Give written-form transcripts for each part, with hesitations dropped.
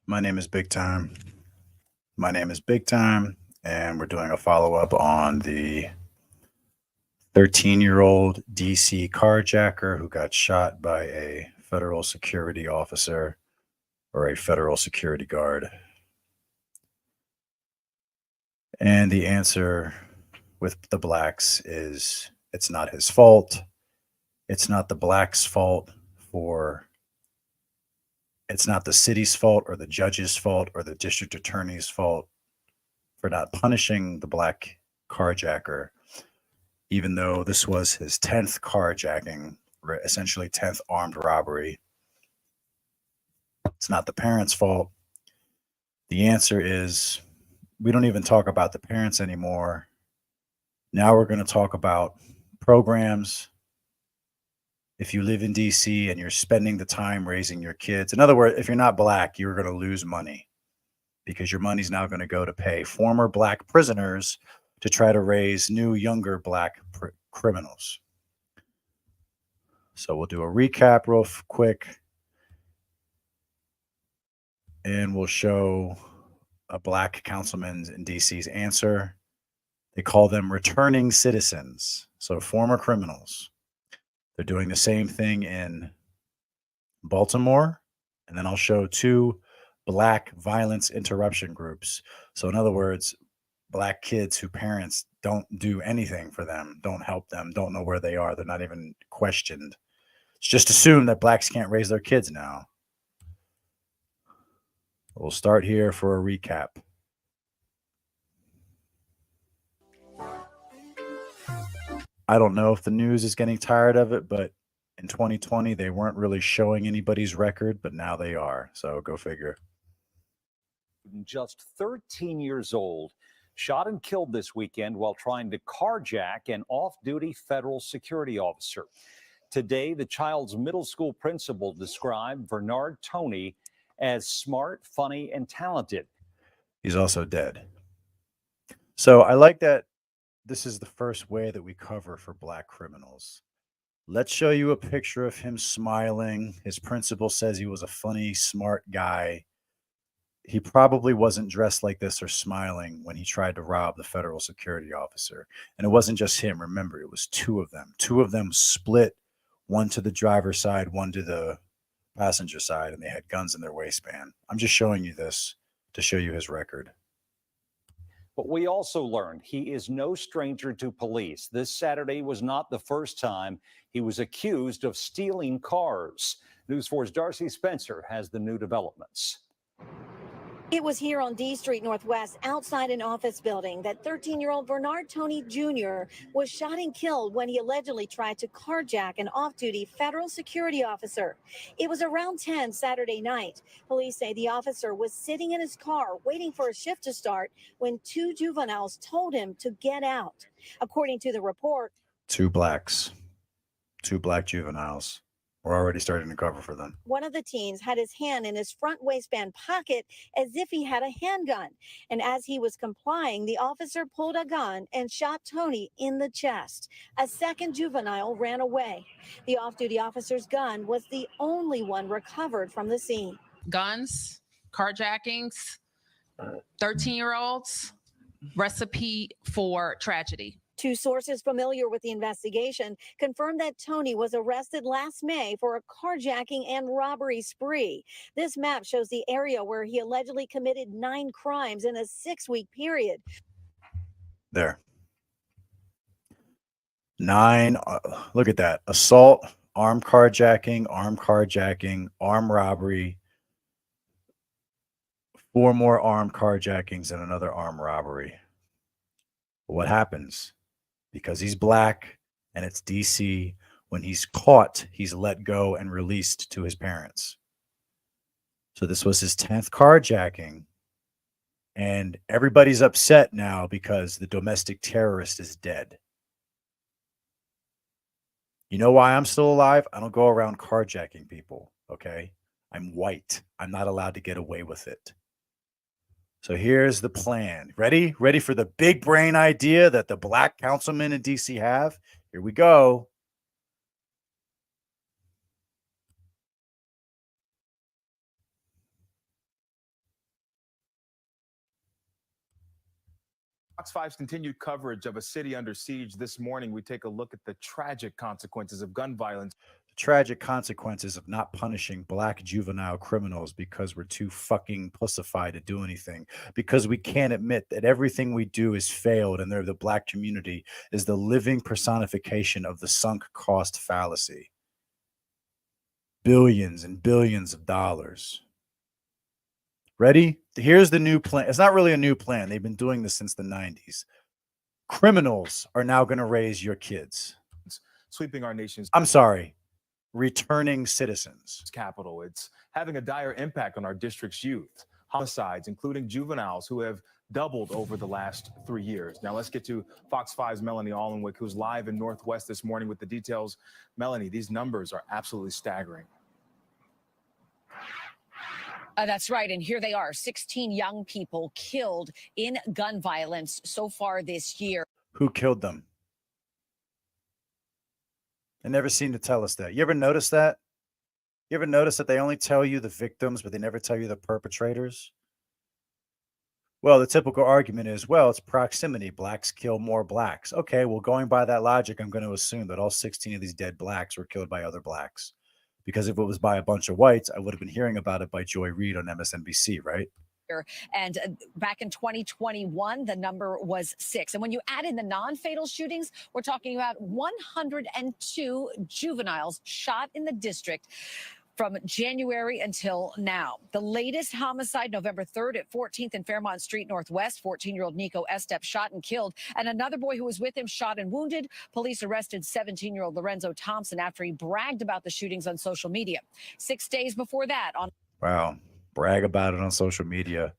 My name is Big Time. My name is Big Time, and we're doing a follow up on the 13-year-old DC carjacker who got shot by a federal security officer or a federal security guard. And the answer with the blacks is it's not his fault. It's not the blacks' fault for it's not the city's fault or the judge's fault or the district attorney's fault for not punishing the black carjacker, even though this was his 10th carjacking, essentially 10th armed robbery. It's not the parents' fault. The answer is we don't even talk about the parents anymore. Now we're going to talk about programs. If you live in DC and you're spending the time raising your kids, in other words, if you're not black, you're going to lose money because your money's now going to go to pay former black prisoners to try to raise new, younger black criminals. So we'll do a recap real quick, and we'll show a black councilman in DC's answer. They call them returning citizens, so former criminals. They're doing the same thing in Baltimore, and then I'll show two black violence interruption groups. So in other words, black kids whose parents don't do anything for them, don't help them, don't know where they are. They're not even questioned. It's just assumed that blacks can't raise their kids now. We'll start here for a recap. I don't know if the news is getting tired of it, but in 2020, they weren't really showing anybody's record, but now they are. So go figure. Just 13 years old, shot and killed this weekend while trying to carjack an off-duty federal security officer. Today, the child's middle school principal described Bernard Toney as smart, funny, and talented. He's also dead. So I like that this is the first way that we cover for black criminals. Let's show you a picture of him smiling. His principal says he was a funny, smart guy. He probably wasn't dressed like this or smiling when he tried to rob the federal security officer. And it wasn't just him. Remember, it was two of them. Two of them split, one to the driver's side, one to the passenger side, and they had guns in their waistband. I'm just showing you this to show you his record. But we also learned he is no stranger to police. This Saturday was not the first time he was accused of stealing cars. News 4's Darcy Spencer has the new developments. It was here on D Street Northwest, outside an office building, that 13-year-old Bernard Toney Jr. was shot and killed when he allegedly tried to carjack an off-duty federal security officer. It was around 10 Saturday night. Police say the officer was sitting in his car waiting for a shift to start when two juveniles told him to get out. According to the report, two black juveniles. We're already starting to cover for them. One of the teens had his hand in his front waistband pocket as if he had a handgun. And as he was complying, the officer pulled a gun and shot Toney in the chest. A second juvenile ran away. The off-duty officer's gun was the only one recovered from the scene. Guns, carjackings, 13-year-olds, recipe for tragedy. Two sources familiar with the investigation confirmed that Toney was arrested last May for a carjacking and robbery spree. This map shows the area where he allegedly committed 9 crimes in a 6-week period. There. 9. Look at that. Assault, armed carjacking, armed robbery. 4 more armed carjackings and another armed robbery. What happens? Because he's black and it's DC, when he's caught, he's let go and released to his parents. So this was his 10th carjacking. And everybody's upset now because the domestic terrorist is dead. You know why I'm still alive? I don't go around carjacking people, okay? I'm white. I'm not allowed to get away with it. So here's the plan. Ready? Ready for the big brain idea that the black councilmen in DC have? Here we go. Fox 5's continued coverage of a city under siege. This morning, we take a look at the tragic consequences of gun violence. Tragic consequences of not punishing black juvenile criminals because we're too fucking pussified to do anything, because we can't admit that everything we do is failed, and the black community is the living personification of the sunk cost fallacy. Billions and billions of dollars. Ready? Here's the new plan. It's not really a new plan. They've been doing this since the 90s. Criminals are now going to raise your kids. Sweeping our nation's returning citizens. capital. It's having a dire impact on our district's youth. Homicides, including juveniles, who have doubled over the last 3 years. Now let's get to Fox 5's Melanie Allenwick, who's live in Northwest this morning with the details. Melanie, these numbers are absolutely staggering. That's right. And here they are, 16 young people killed in gun violence so far this year. Who killed them? They never seem to tell us that. You ever notice that? You ever notice that they only tell you the victims, but they never tell you the perpetrators? Well, the typical argument is, well, it's proximity. Blacks kill more blacks. Okay, well, going by that logic, I'm going to assume that all 16 of these dead blacks were killed by other blacks. Because if it was by a bunch of whites, I would have been hearing about it by Joy Reid on MSNBC, right? And back in 2021, the number was 6. And when you add in the non-fatal shootings, we're talking about 102 juveniles shot in the district from January until now. The latest homicide, November 3rd at 14th and Fairmont Street Northwest, 14-year-old Nico Estep shot and killed, and another boy who was with him shot and wounded. Police arrested 17-year-old Lorenzo Thompson after he bragged about the shootings on social media. 6 days before that, on brag about it on social media.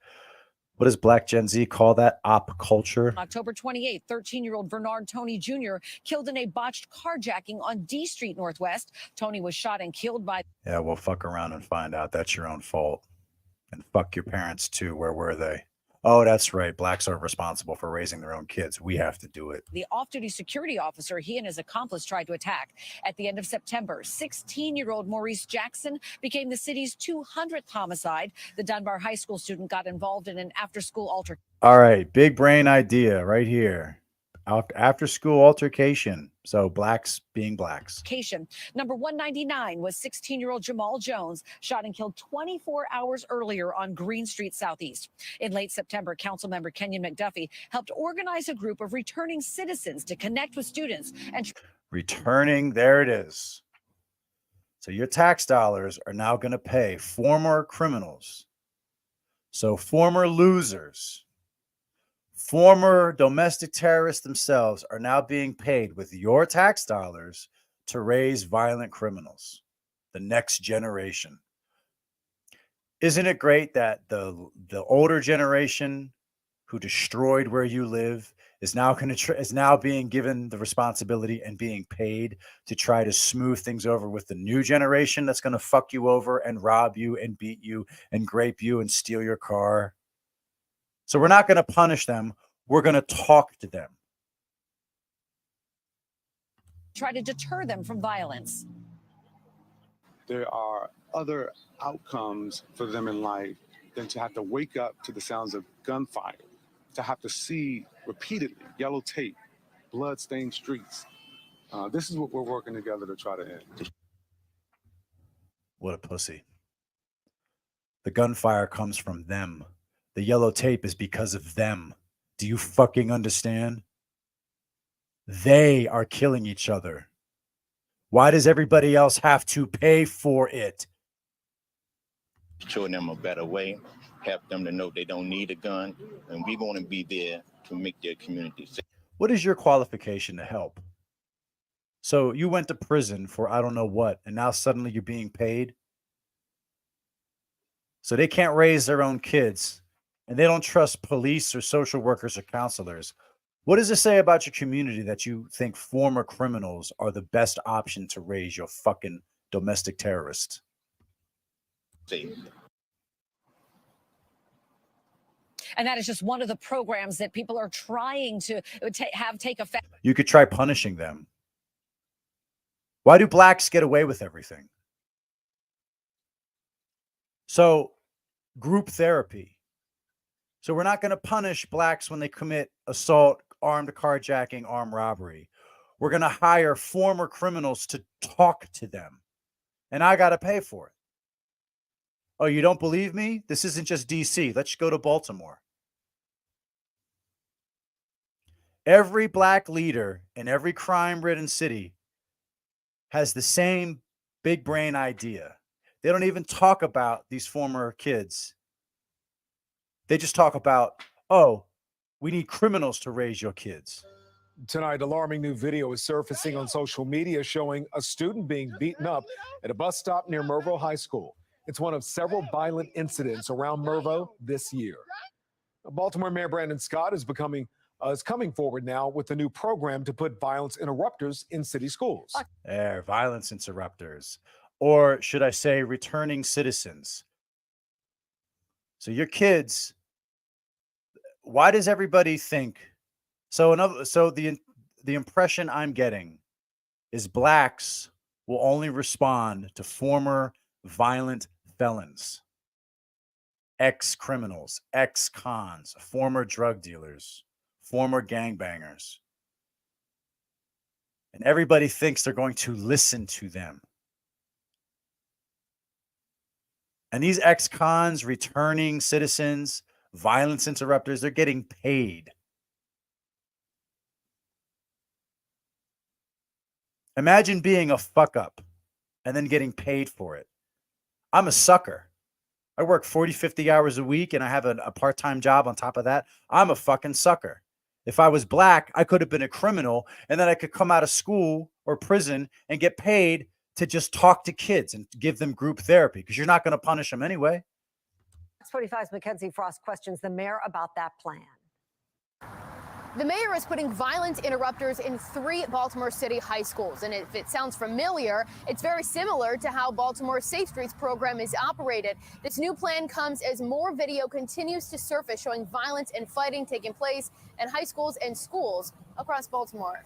What does Black Gen Z call that? Op culture. October 28th, 13-year-old Bernard Tony Jr. killed in a botched carjacking on D Street Northwest. Tony was shot and killed by... Yeah, well, fuck around and find out. That's your own fault. And fuck your parents, too. Where were they? Oh, that's right. Blacks aren't responsible for raising their own kids. We have to do it. The off-duty security officer he and his accomplice tried to attack. At the end of September, 16-year-old Maurice Jackson became the city's 200th homicide. The Dunbar High School student got involved in an after-school altercation. All right, big brain idea right here. After-school altercation. So blacks being blacks. Number 199 was 16-year-old Jamal Jones, shot and killed 24 hours earlier on Green Street Southeast. In late September, Councilmember Kenyon McDuffie helped organize a group of returning citizens to connect with students and... Returning, there it is. So your tax dollars are now going to pay former criminals. So former losers, former domestic terrorists themselves are now being paid with your tax dollars to raise violent criminals, the next generation. Isn't it great that the older generation who destroyed where you live is now being given the responsibility and being paid to try to smooth things over with the new generation that's going to fuck you over and rob you and beat you and grape you and steal your car? So we're not going to punish them. We're going to talk to them. Try to deter them from violence. There are other outcomes for them in life than to have to wake up to the sounds of gunfire, to have to see repeatedly yellow tape, blood-stained streets. This is what we're working together to try to end. What a pussy. The gunfire comes from them. The yellow tape is because of them. Do you fucking understand? They are killing each other. Why does everybody else have to pay for it? Showing them a better way, help them to know they don't need a gun, and we're going to be there to make their community safe. What is your qualification to help? So you went to prison for I don't know what, and now suddenly you're being paid? So they can't raise their own kids, and they don't trust police or social workers or counselors. What does it say about your community that you think former criminals are the best option to raise your fucking domestic terrorists? And that is just one of the programs that people are trying to have take effect. You could try punishing them. Why do blacks get away with everything? So, group therapy. So we're not going to punish blacks when they commit assault, armed carjacking, armed robbery. We're going to hire former criminals to talk to them. And I got to pay for it. Oh, you don't believe me? This isn't just DC. Let's go to Baltimore. Every black leader in every crime-ridden city has the same big brain idea. They don't even talk about these former kids. They just talk about, oh, we need criminals to raise your kids. Tonight, alarming new video is surfacing on social media showing a student being beaten up at a bus stop near Mervo High School. It's one of several violent incidents around Mervo this year. Baltimore Mayor Brandon Scott is coming forward now with a new program to put violence interrupters in city schools. Violence interrupters, or should I say returning citizens. So your kids, why does everybody think so? The impression I'm getting is blacks will only respond to former violent felons, ex-criminals, ex-cons, former drug dealers, former gangbangers. And everybody thinks they're going to listen to them. And these ex-cons, returning citizens, violence interrupters, they're getting paid. Imagine being a fuck up and then getting paid for it. I'm a sucker. I work 40, 50 hours a week and I have a part-time job on top of that. I'm a fucking sucker. If I was black, I could have been a criminal and then I could come out of school or prison and get paid to just talk to kids and give them group therapy because you're not going to punish them anyway. 45's Mackenzie Frost questions the mayor about that plan. The mayor is putting violent interrupters in 3 Baltimore City high schools. And if it sounds familiar, it's very similar to how Baltimore's Safe Streets program is operated. This new plan comes as more video continues to surface showing violence and fighting taking place in high schools and schools across Baltimore.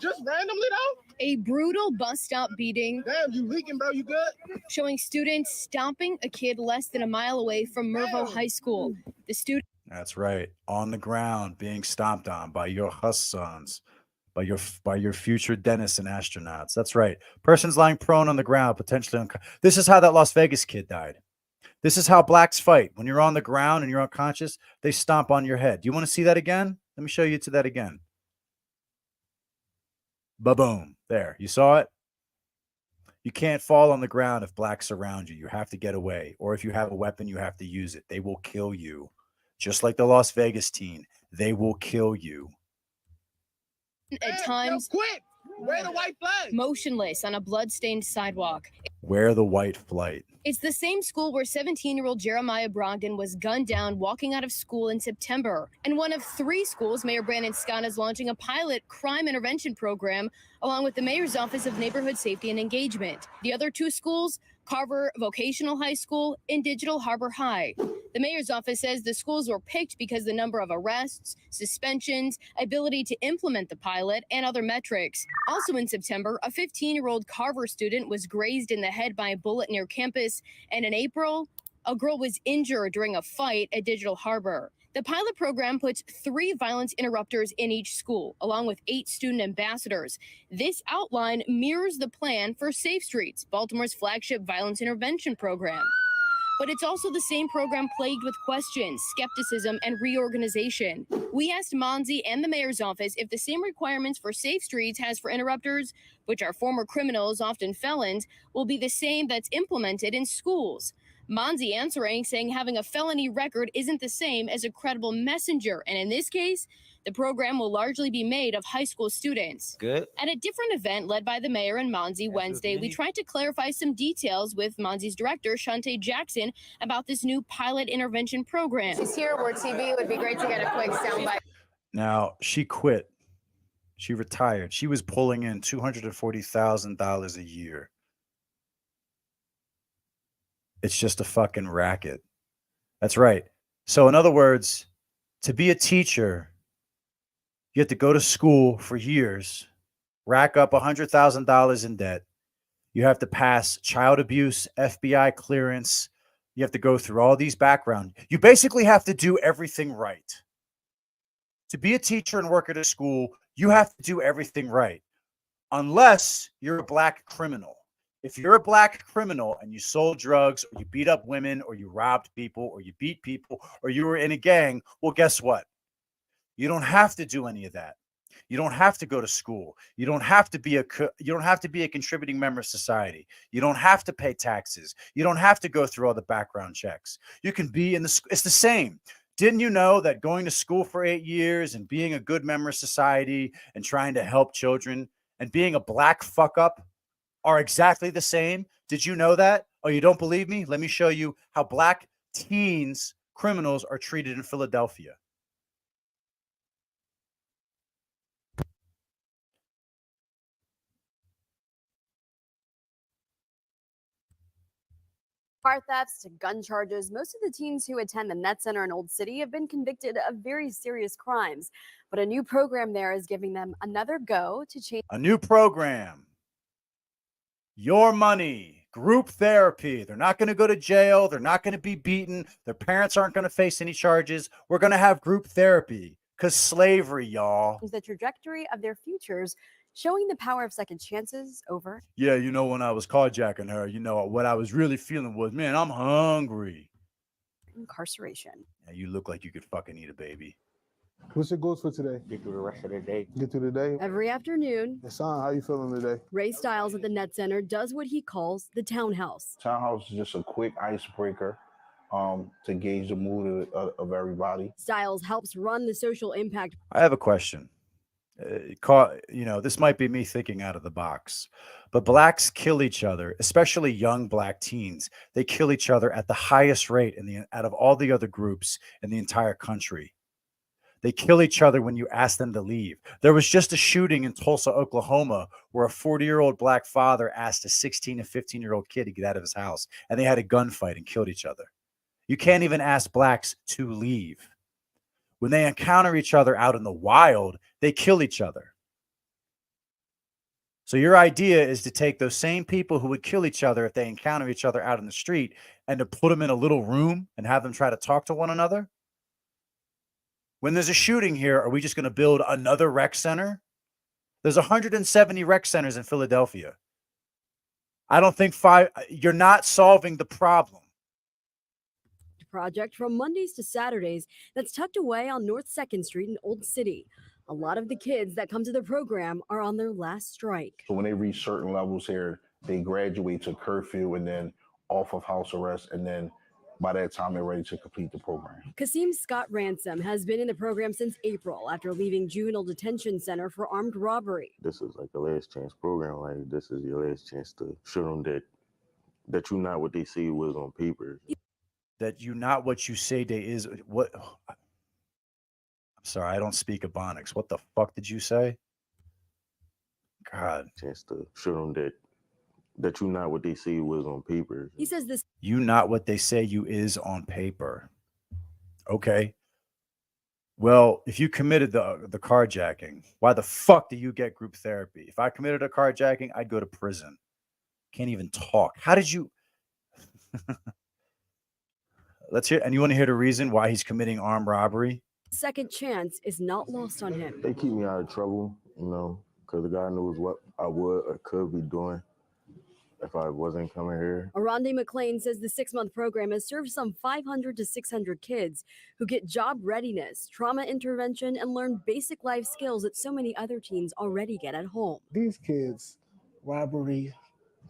Just randomly though? A brutal bus stop beating. Damn, you leaking, bro, you good? Showing students stomping a kid less than a mile away from Mervo High School. The student. That's right. On the ground, being stomped on by your hussons, by your future dentists and astronauts. That's right. Person's lying prone on the ground, potentially unconscious. This is how that Las Vegas kid died. This is how blacks fight. When you're on the ground and you're unconscious, they stomp on your head. Do you want to see that again? Let me show you to that again. Ba-boom. There. You saw it? You can't fall on the ground if blacks surround you. You have to get away. Or if you have a weapon, you have to use it. They will kill you. Just like the Las Vegas teen, they will kill you. At times, quick! Wear the white flag! Motionless on a blood-stained sidewalk. Wear the white flight. It's the same school where 17-year-old Jeremiah Brogdon was gunned down walking out of school in September. And one of 3 schools Mayor Brandon Scott is launching a pilot crime intervention program along with the Mayor's Office of Neighborhood Safety and Engagement. The other 2 schools, Carver Vocational High School and Digital Harbor High. The mayor's office says the schools were picked because the number of arrests, suspensions, ability to implement the pilot, and other metrics. Also in September, a 15-year-old Carver student was grazed in the head by a bullet near campus, and in April, a girl was injured during a fight at Digital Harbor. The pilot program puts 3 violence interrupters in each school, along with 8 student ambassadors. This outline mirrors the plan for Safe Streets, Baltimore's flagship violence intervention program. But it's also the same program plagued with questions, skepticism, and reorganization. We asked Monzi and the mayor's office if the same requirements for Safe Streets has for interrupters, which are former criminals, often felons, will be the same that's implemented in schools. Monzi answering, saying having a felony record isn't the same as a credible messenger, and in this case, the program will largely be made of high school students. Good. At a different event led by the mayor and Monzi Wednesday, we tried to clarify some details with Monzi's director, Shante Jackson, about this new pilot intervention program. She's here, we're TV. It would be great to get a quick soundbite. Now, she quit. She retired. She was pulling in $240,000 a year. It's just a fucking racket. That's right. So in other words, to be a teacher, you have to go to school for years, rack up $100,000 in debt. You have to pass child abuse, FBI clearance. You have to go through all these background. You basically have to do everything right. To be a teacher and work at a school, you have to do everything right, unless you're a black criminal. If you're a black criminal and you sold drugs, or you beat up women, or you robbed people, or you beat people, or you were in a gang, well, guess what? You don't have to do any of that. You don't have to go to school. You don't have to be a contributing member of society. You don't have to pay taxes. You don't have to go through all the background checks. You can be in the it's the same. Didn't you know that going to school for 8 years and being a good member of society and trying to help children and being a black fuck up are exactly the same? Did you know that? Oh, you don't believe me? Let me show you how black teens, criminals, are treated in Philadelphia. Car thefts to gun charges, most of the teens who attend the Net Center in Old City have been convicted of very serious crimes. But a new program there is giving them another go to change. A new program. Your money, group therapy. They're not going to go to jail. They're not going to be beaten. Their parents aren't going to face any charges. We're going to have group therapy because slavery, y'all. The trajectory of their futures, showing the power of second chances over. Yeah, you know, when I was carjacking her, you know, what I was really feeling was, man, I'm hungry. Incarceration. Yeah, you look like you could fucking eat a baby. What's your goals for today? Get through the rest of the day. Get through the day. Every afternoon, Hassan, how you feeling today? Ray Stiles at the Net Center does what he calls the townhouse. Townhouse is just a quick icebreaker to gauge the mood of everybody. Stiles helps run the social impact. I have a question. You know, this might be me thinking out of the box, but blacks kill each other, especially young black teens. They kill each other at the highest rate out of all the other groups in the entire country. They kill each other when you ask them to leave. There was just a shooting in Tulsa, Oklahoma, where a 40-year-old black father asked a 16 and 15-year-old kid to get out of his house, and they had a gunfight and killed each other. You can't even ask blacks to leave. When they encounter each other out in the wild, they kill each other. So your idea is to take those same people who would kill each other if they encounter each other out in the street and to put them in a little room and have them try to talk to one another? When there's a shooting here, are we just going to build another rec center? There's 170 rec centers in Philadelphia. I don't think you're not solving the problem. Project from Mondays to Saturdays that's tucked away on North 2nd Street in Old City. A lot of the kids that come to the program are on their last strike. So when they reach certain levels here, they graduate to curfew and then off of house arrest, and then by that time they're ready to complete the program. Kasim Scott Ransom has been in the program since April after leaving juvenile detention center for armed robbery. This is like a last chance program. Like, this is your last chance to show them that you're not what they say you was on paper. That you not what you say they is. What? I'm sorry, I don't speak Ebonics. What the fuck did you say? God. Chance to show them that you're not what they say you was on paper. He says this. You not what they say you is on paper. Okay. Well, if you committed the carjacking, why the fuck do you get group therapy? If I committed a carjacking, I'd go to prison. Can't even talk. How did you? Let's hear. And you want to hear the reason why he's committing armed robbery? Second chance is not lost on him. They keep me out of trouble, you know, because the guy knows what I would or could be doing if I wasn't coming here. Aronde McLean says the 6-month program has served some 500 to 600 kids who get job readiness, trauma intervention, and learn basic life skills that so many other teens already get at home. These kids, robbery,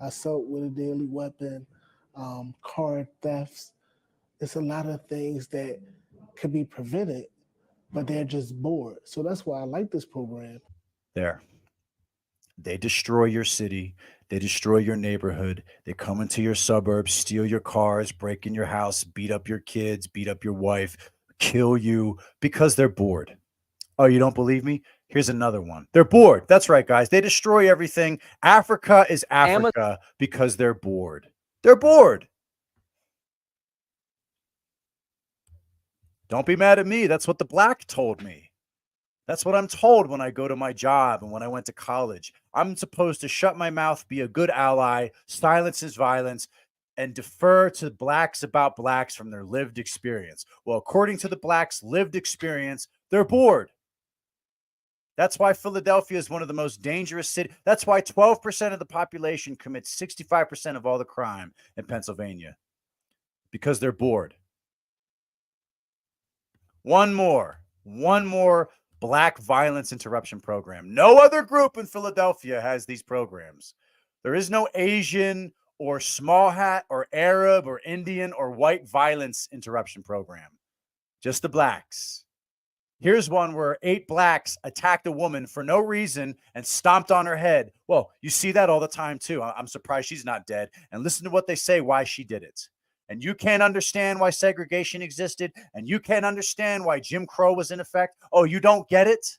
assault with a deadly weapon, car thefts, it's a lot of things that could be prevented, but they're just bored. So that's why I like this program. There. They destroy your city. They destroy your neighborhood. They come into your suburbs, steal your cars, break in your house, beat up your kids, beat up your wife, kill you because they're bored. Oh, you don't believe me? Here's another one. They're bored. That's right, guys. They destroy everything. Africa is Africa because they're bored. They're bored. Don't be mad at me. That's what the black told me. That's what I'm told when I go to my job and when I went to college. I'm supposed to shut my mouth, be a good ally, silence his violence, and defer to blacks about blacks from their lived experience. Well, according to the blacks' lived experience, they're bored. That's why Philadelphia is one of the most dangerous cities. That's why 12% of the population commits 65% of all the crime in Pennsylvania, because they're bored. One more black violence interruption program. No other group in Philadelphia has these programs. There is no Asian or small hat or Arab or Indian or white violence interruption program. Just the blacks. Here's one where 8 blacks attacked a woman for no reason and stomped on her head. Well, you see that all the time too. I'm surprised she's not dead. And listen to what they say why she did it. And you can't understand why segregation existed, and you can't understand why Jim Crow was in effect. Oh, you don't get it?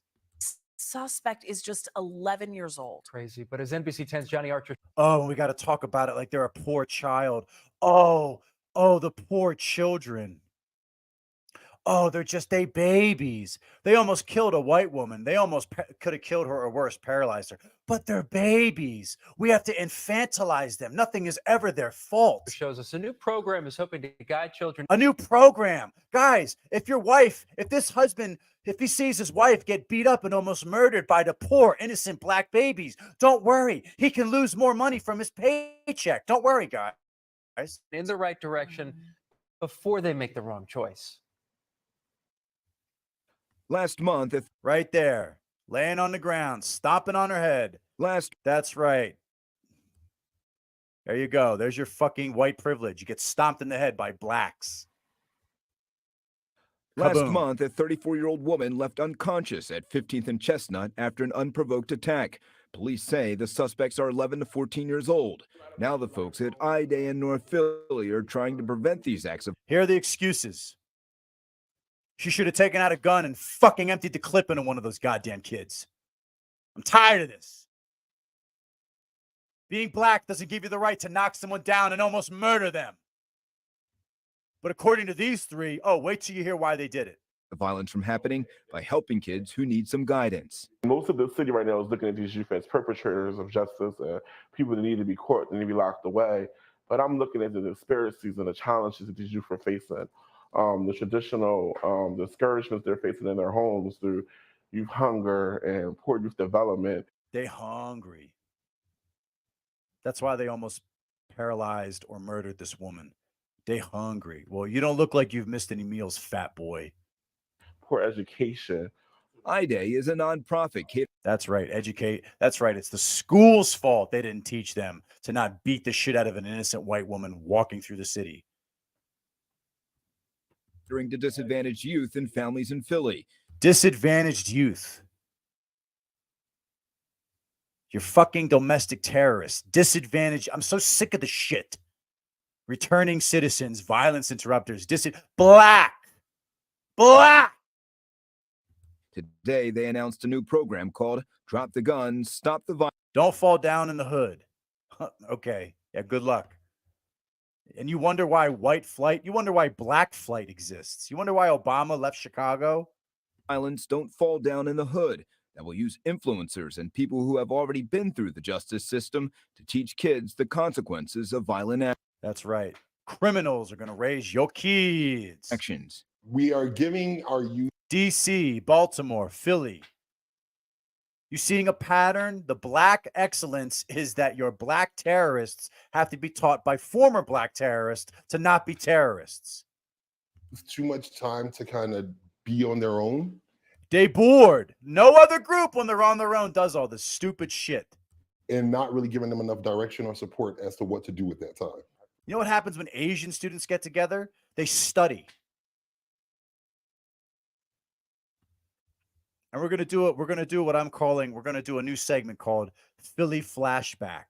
Suspect is just 11 years old. Crazy. But as NBC 10's Johnny Archer. Oh, we got to talk about it like they're a poor child. Oh, the poor children. Oh, they babies. They almost killed a white woman. They almost could have killed her or worse, paralyzed her. But they're babies. We have to infantilize them. Nothing is ever their fault. Shows us a new program is hoping to guide children. A new program. Guys, if this husband, if he sees his wife get beat up and almost murdered by the poor, innocent black babies, don't worry. He can lose more money from his paycheck. Don't worry, guys. In the right direction before they make the wrong choice. Last month, right there, laying on the ground, stomping on her head. That's right. There you go. There's your fucking white privilege. You get stomped in the head by blacks. Last month, a 34-year-old woman left unconscious at 15th and Chestnut after an unprovoked attack. Police say the suspects are 11 to 14 years old. Now the folks at I-Day in North Philly are trying to prevent these acts of... Here are the excuses. She should have taken out a gun and fucking emptied the clip into one of those goddamn kids. I'm tired of this. Being black doesn't give you the right to knock someone down and almost murder them. But according to these 3, wait till you hear why they did it. The violence from happening by helping kids who need some guidance. Most of the city right now is looking at these youth as perpetrators of justice, people that need to be caught and need to be locked away. But I'm looking at the disparities and the challenges that these youth are facing. The traditional discouragements they're facing in their homes through youth hunger and poor youth development. They hungry. That's why they almost paralyzed or murdered this woman. They hungry. Well, you don't look like you've missed any meals, fat boy. Poor education. I-Day is a nonprofit. That's right. Educate. That's right. It's the school's fault they didn't teach them to not beat the shit out of an innocent white woman walking through the city. To disadvantaged youth and families in Philly. Disadvantaged youth. You're fucking domestic terrorists. Disadvantaged. I'm so sick of the shit. Returning citizens, violence interrupters, black. Today, they announced a new program called Drop the Gun, Stop the Violence. Don't fall down in the hood. Okay. Yeah, good luck. And you wonder why white flight, you wonder why black flight exists. You wonder why Obama left Chicago. Violence don't fall down in the hood. That will use influencers and people who have already been through the justice system to teach kids the consequences of violent actions. That's right. Criminals are going to raise your kids. Actions. We are giving our youth. DC, Baltimore, Philly. You seeing a pattern? The black excellence is that your black terrorists have to be taught by former black terrorists to not be terrorists. It's too much time to kind of be on their own. They bored. No other group when they're on their own does all this stupid shit. And not really giving them enough direction or support as to what to do at that time. You know what happens when Asian students get together? They study. And we're going to do it. We're going to do what I'm calling, we're going to do a new segment called Philly Flashback.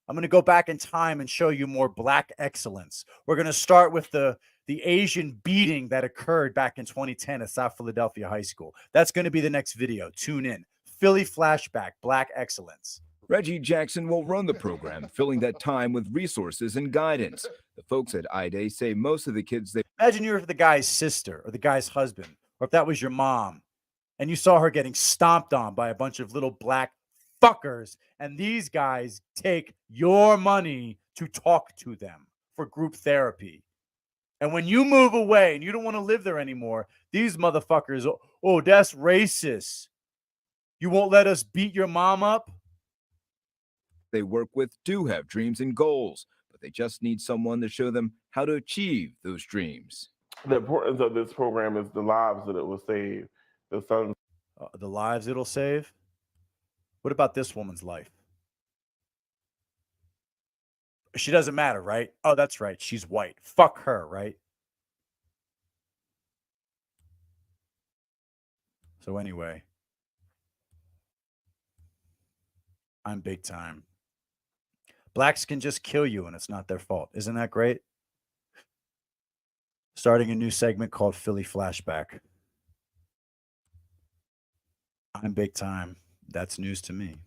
I'm going to go back in time and show you more black excellence. We're going to start with the Asian beating that occurred back in 2010 at South Philadelphia High School. That's going to be the next video. Tune in. Philly Flashback, Black Excellence. Reggie Jackson will run the program, filling that time with resources and guidance. The folks at I-Day say most of the kids they... Imagine you're the guy's sister or the guy's husband, or if that was your mom, and you saw her getting stomped on by a bunch of little black fuckers, and these guys take your money to talk to them. for group therapy. And when you move away and you don't want to live there anymore, these motherfuckers, oh, that's racist. You won't let us beat your mom up? They work with do have dreams and goals, but they just need someone to show them how to achieve those dreams. The importance of this program is the lives that it will save. The lives it'll save? What about this woman's life? She doesn't matter, right? Oh, that's right. She's white. Fuck her, right? So anyway, I'm big time. Blacks can just kill you and it's not their fault. Isn't that great? Starting a new segment called Philly Flashback. I'm big time. That's news to me.